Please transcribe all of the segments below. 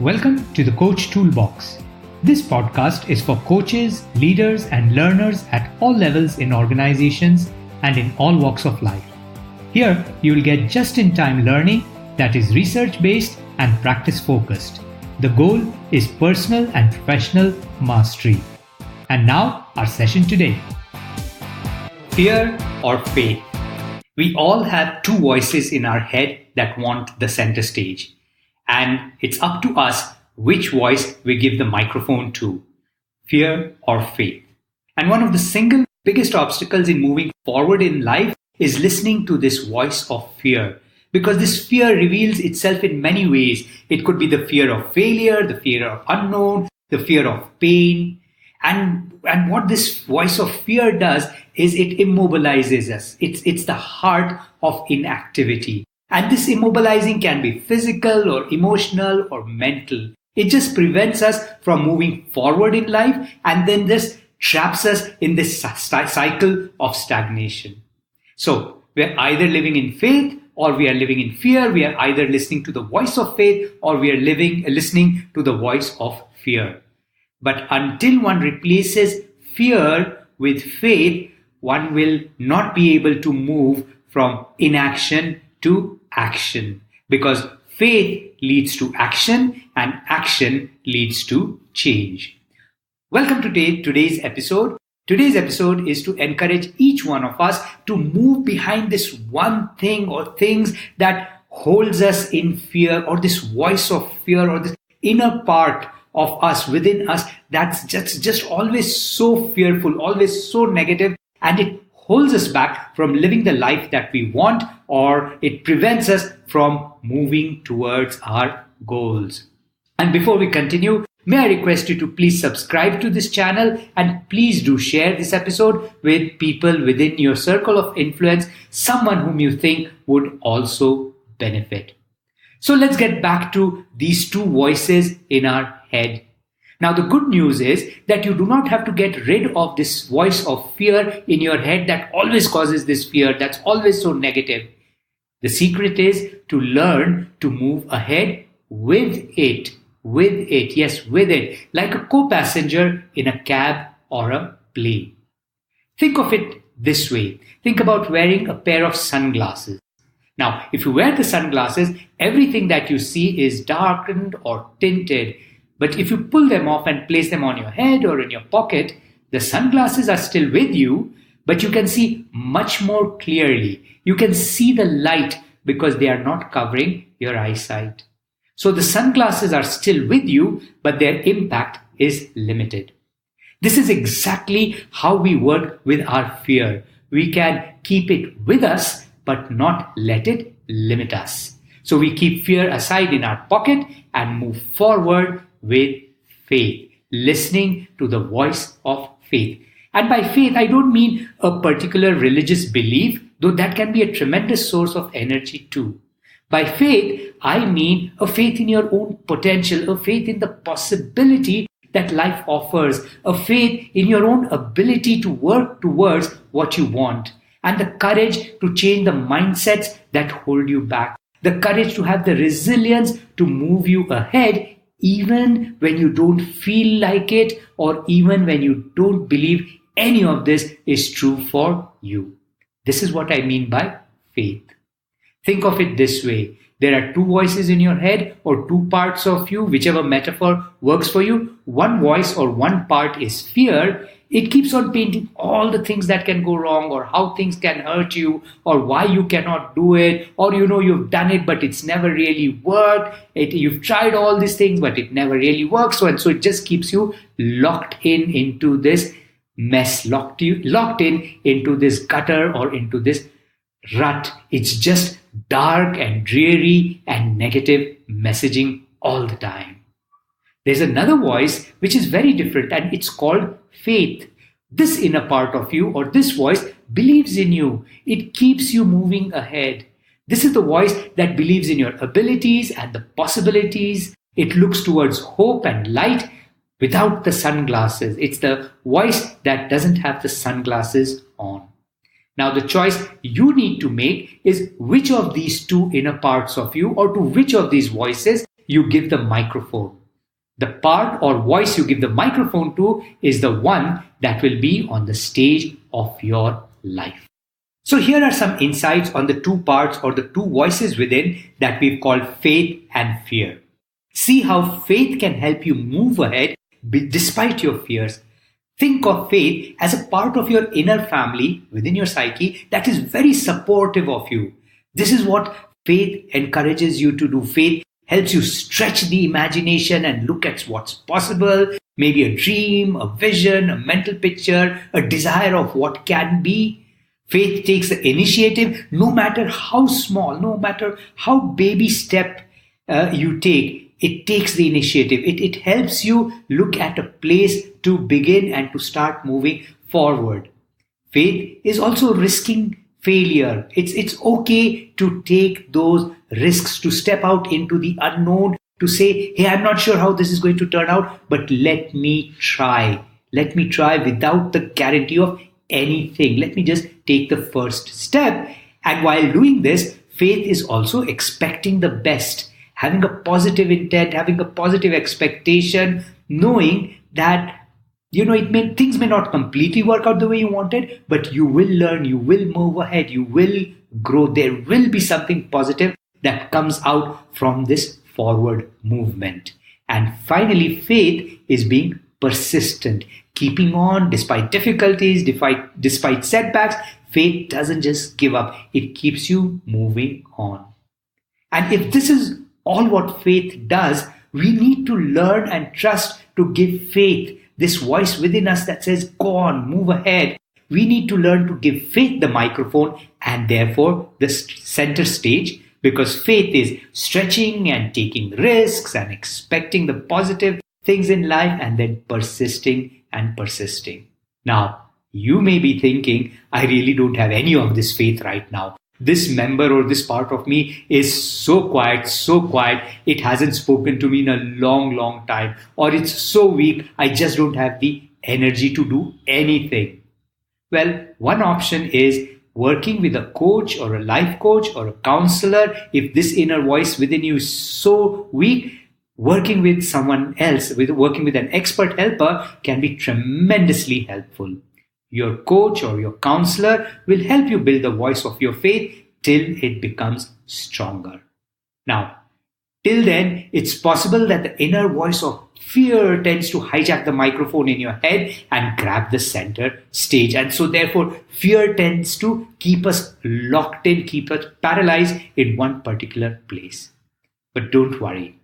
Welcome to the Coach Toolbox. This podcast is for coaches, leaders, and learners at all levels in organizations and in all walks of life. Here, you will get just-in-time learning that is research-based and practice-focused. The goal is personal and professional mastery. And now, our session today. Fear or faith? We all have two voices in our head that want the center stage. And it's up to us which voice we give the microphone to, fear or faith. And one of the single biggest obstacles in moving forward in life is listening to this voice of fear. Because this fear reveals itself in many ways. It could be the fear of failure, the fear of unknown, the fear of pain. And what this voice of fear does is it immobilizes us. It's the heart of inactivity. And this immobilizing can be physical or emotional or mental. It just prevents us from moving forward in life and then this traps us in this cycle of stagnation. So we're either living in faith or we are living in fear. We are either listening to the voice of faith or we are listening to the voice of fear. But until one replaces fear with faith, one will not be able to move from inaction to action, because faith leads to action and action leads to change. Welcome to today's episode. Today's episode is to encourage each one of us to move behind this one thing or things that holds us in fear, or this voice of fear, or this inner part of us within us that's just always so fearful, always so negative, and it holds us back from living the life that we want, or it prevents us from moving towards our goals. And before we continue, may I request you to please subscribe to this channel and please do share this episode with people within your circle of influence, someone whom you think would also benefit. So let's get back to these two voices in our head. Now, the good news is that you do not have to get rid of this voice of fear in your head that always causes this fear, that's always so negative. The secret is to learn to move ahead with it, like a co-passenger in a cab or a plane. Think of it this way. Think about wearing a pair of sunglasses. Now, if you wear the sunglasses, everything that you see is darkened or tinted. But if you pull them off and place them on your head or in your pocket, the sunglasses are still with you, but you can see much more clearly. You can see the light because they are not covering your eyesight. So the sunglasses are still with you, but their impact is limited. This is exactly how we work with our fear. We can keep it with us, but not let it limit us. So we keep fear aside in our pocket and move forward with faith, listening to the voice of faith. And by faith, I don't mean a particular religious belief, though that can be a tremendous source of energy too. By faith, I mean a faith in your own potential, a faith in the possibility that life offers, a faith in your own ability to work towards what you want, and the courage to change the mindsets that hold you back, the courage to have the resilience to move you ahead even when you don't feel like it, or even when you don't believe any of this is true for you. This is what I mean by faith. Think of it this way. There are two voices in your head, or two parts of you, whichever metaphor works for you. One voice or one part is fear. It keeps on painting all the things that can go wrong, or how things can hurt you, or why you cannot do it, or you've done it but it's never really worked. You've tried all these things but it never really works. So it just keeps you locked into this mess, locked in into this gutter or into this rut. It's just dark and dreary and negative messaging all the time. There's another voice which is very different, and it's called faith. This inner part of you, or this voice, believes in you. It keeps you moving ahead. This is the voice that believes in your abilities and the possibilities. It looks towards hope and light without the sunglasses. It's the voice that doesn't have the sunglasses on. Now, the choice you need to make is which of these two inner parts of you, or to which of these voices you give the microphone. The part or voice you give the microphone to is the one that will be on the stage of your life. So here are some insights on the two parts or the two voices within that we've called faith and fear. See how faith can help you move ahead despite your fears. Think of faith as a part of your inner family within your psyche that is very supportive of you. This is what faith encourages you to do. Faith helps you stretch the imagination and look at what's possible, maybe a dream, a vision, a mental picture, a desire of what can be. Faith takes the initiative no matter how small, no matter how baby step you take. It takes the initiative. It helps you look at a place to begin and to start moving forward. Faith is also risking failure. It's okay to take those risks, to step out into the unknown, to say, hey, I'm not sure how this is going to turn out, but let me try. Let me try without the guarantee of anything. Let me just take the first step. And while doing this, faith is also expecting the best. Having a positive intent, having a positive expectation, knowing that, things may not completely work out the way you wanted, but you will learn, you will move ahead, you will grow. There will be something positive that comes out from this forward movement. And finally, faith is being persistent, keeping on despite difficulties, despite setbacks. Faith doesn't just give up. It keeps you moving on. And if this is all what faith does, we need to learn and trust to give faith, this voice within us that says, go on, move ahead. We need to learn to give faith the microphone and therefore the center stage, because faith is stretching and taking risks and expecting the positive things in life and then persisting and persisting. Now, you may be thinking, I really don't have any of this faith right now. This member or this part of me is so quiet, it hasn't spoken to me in a long, long time. Or it's so weak, I just don't have the energy to do anything. Well, one option is working with a coach or a life coach or a counselor. If this inner voice within you is so weak, working with someone else, working with an expert helper can be tremendously helpful. Your coach or your counselor will help you build the voice of your faith till it becomes stronger. Now, till then, it's possible that the inner voice of fear tends to hijack the microphone in your head and grab the center stage. And so therefore, fear tends to keep us locked in, keep us paralyzed in one particular place. But don't worry.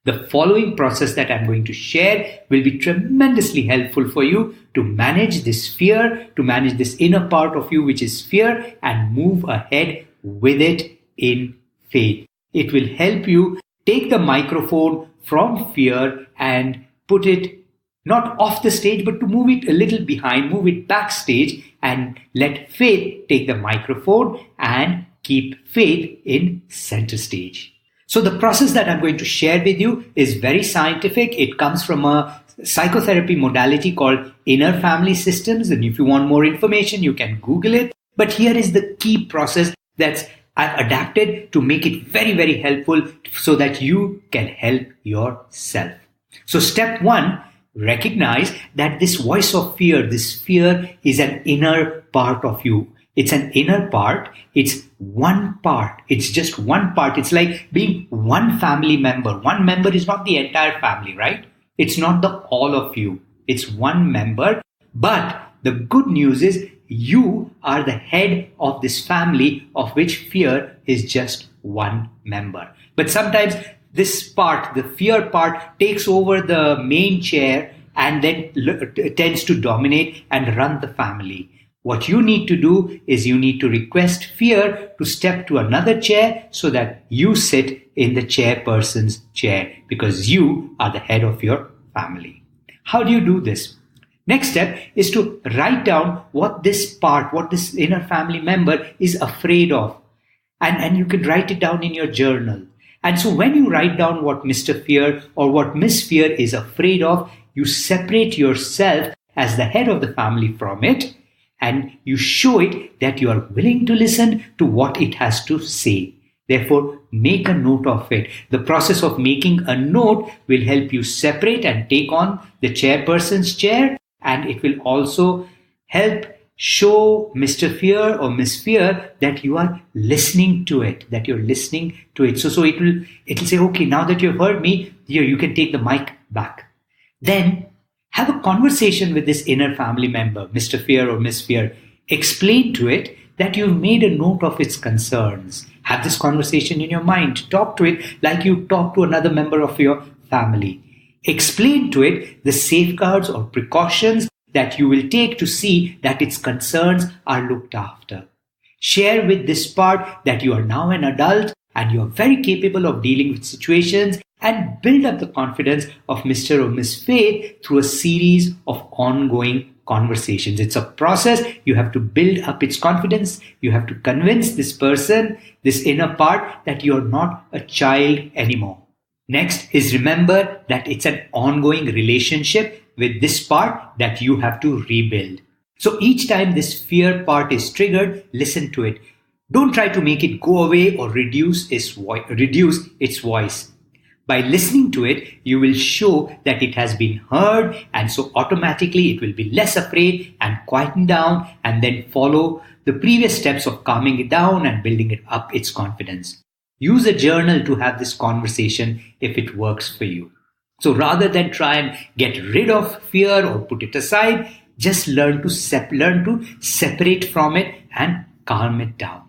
The following process that I'm going to share will be tremendously helpful for you to manage this fear, to manage this inner part of you, which is fear, and move ahead with it in faith. It will help you take the microphone from fear and put it not off the stage, but to move it a little behind, move it backstage, and let faith take the microphone and keep faith in center stage. So the process that I'm going to share with you is very scientific. It comes from a psychotherapy modality called inner family systems. And if you want more information, you can Google it. But here is the key process that I've adapted to make it very, very helpful so that you can help yourself. So step one, recognize that this voice of fear, this fear is an inner part of you. It's an inner part. It's one part. It's just one part. It's like being one family member. One member is not the entire family, right? It's not the all of you. It's one member. But the good news is you are the head of this family of which fear is just one member. But sometimes this part, the fear part, takes over the main chair and then tends to dominate and run the family. What you need to do is you need to request fear to step to another chair so that you sit in the chairperson's chair because you are the head of your family. How do you do this? Next step is to write down what this part, what this inner family member is afraid of. And you can write it down in your journal. And so when you write down what Mr. Fear or what Miss Fear is afraid of, you separate yourself as the head of the family from it. And you show it that you are willing to listen to what it has to say. Therefore, make a note of it. The process of making a note will help you separate and take on the chairperson's chair, and it will also help show Mr. Fear or Miss Fear that you are listening to it, that you're listening to it. So it'll say, okay, now that you've heard me, here you can take the mic back. Then have a conversation with this inner family member, Mr. Fear or Miss Fear. Explain to it that you've made a note of its concerns. Have this conversation in your mind. Talk to it like you talk to another member of your family. Explain to it the safeguards or precautions that you will take to see that its concerns are looked after. Share with this part that you are now an adult and you are very capable of dealing with situations, and build up the confidence of Mr. or Miss Faith through a series of ongoing conversations. It's a process. You have to build up its confidence. You have to convince this person, this inner part, that you're not a child anymore. Next is remember that it's an ongoing relationship with this part that you have to rebuild. So each time this fear part is triggered, listen to it. Don't try to make it go away or reduce its voice. By listening to it, you will show that it has been heard, and so automatically it will be less afraid and quieten down, and then follow the previous steps of calming it down and building it up its confidence. Use a journal to have this conversation if it works for you. So rather than try and get rid of fear or put it aside, just learn to separate from it and calm it down.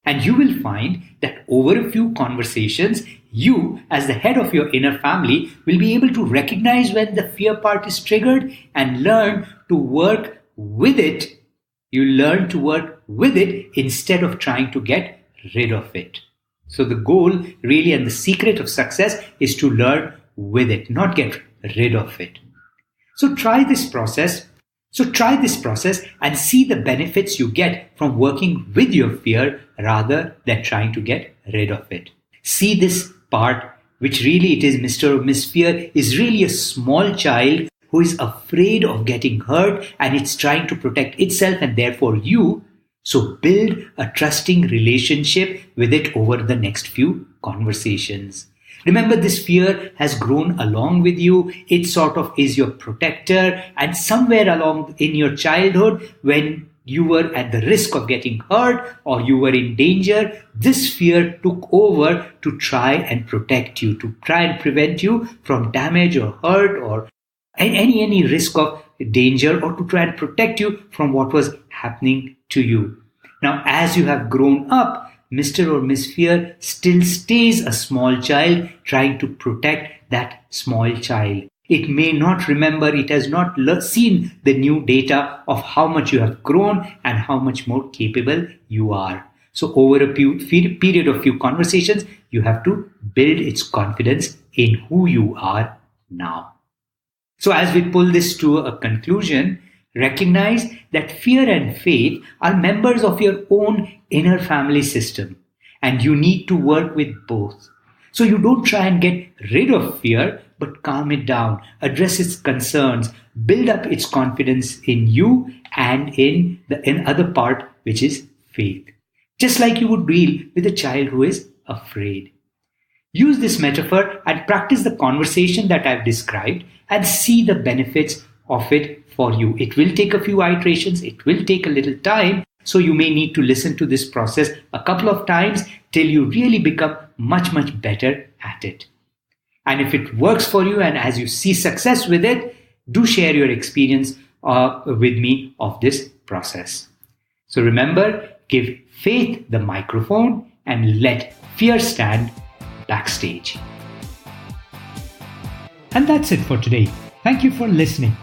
And you will find that over a few conversations, you, as the head of your inner family, will be able to recognize when the fear part is triggered and learn to work with it. You learn to work with it instead of trying to get rid of it. So the goal really and the secret of success is to learn with it, not get rid of it. So try this process and see the benefits you get from working with your fear rather than trying to get rid of it. See this part, which really it is Mr. or Miss Fear, is really a small child who is afraid of getting hurt, and it's trying to protect itself and therefore you. So build a trusting relationship with it over the next few conversations. Remember, this fear has grown along with you. It sort of is your protector, and somewhere along in your childhood, when you were at the risk of getting hurt or you were in danger, this fear took over to try and protect you, to try and prevent you from damage or hurt or any risk of danger, or to try and protect you from what was happening to you. Now, as you have grown up, Mr. or Miss Fear still stays a small child trying to protect that small child. It may not remember, it has not seen the new data of how much you have grown and how much more capable you are. So over a period of few conversations, you have to build its confidence in who you are now. So as we pull this to a conclusion, recognize that fear and faith are members of your own inner family system, and you need to work with both. So you don't try and get rid of fear, but calm it down, address its concerns, build up its confidence in you and in the other part, which is faith. Just like you would deal with a child who is afraid. Use this metaphor and practice the conversation that I've described and see the benefits of it for you. It will take a few iterations. It will take a little time. So you may need to listen to this process a couple of times till you really become much, much better at it. And if it works for you and as you see success with it, do share your experience with me of this process. So remember, give faith the microphone and let fear stand backstage. And that's it for today. Thank you for listening.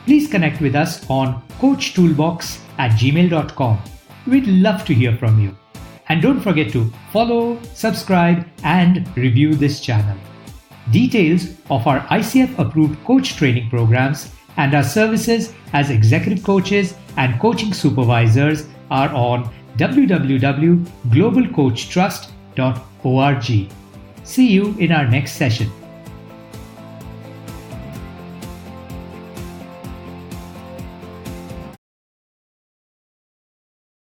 Please connect with us on coachtoolbox@gmail.com. We'd love to hear from you. And don't forget to follow, subscribe, and review this channel. Details of our ICF-approved coach training programs and our services as executive coaches and coaching supervisors are on www.globalcoachtrust.org. See you in our next session.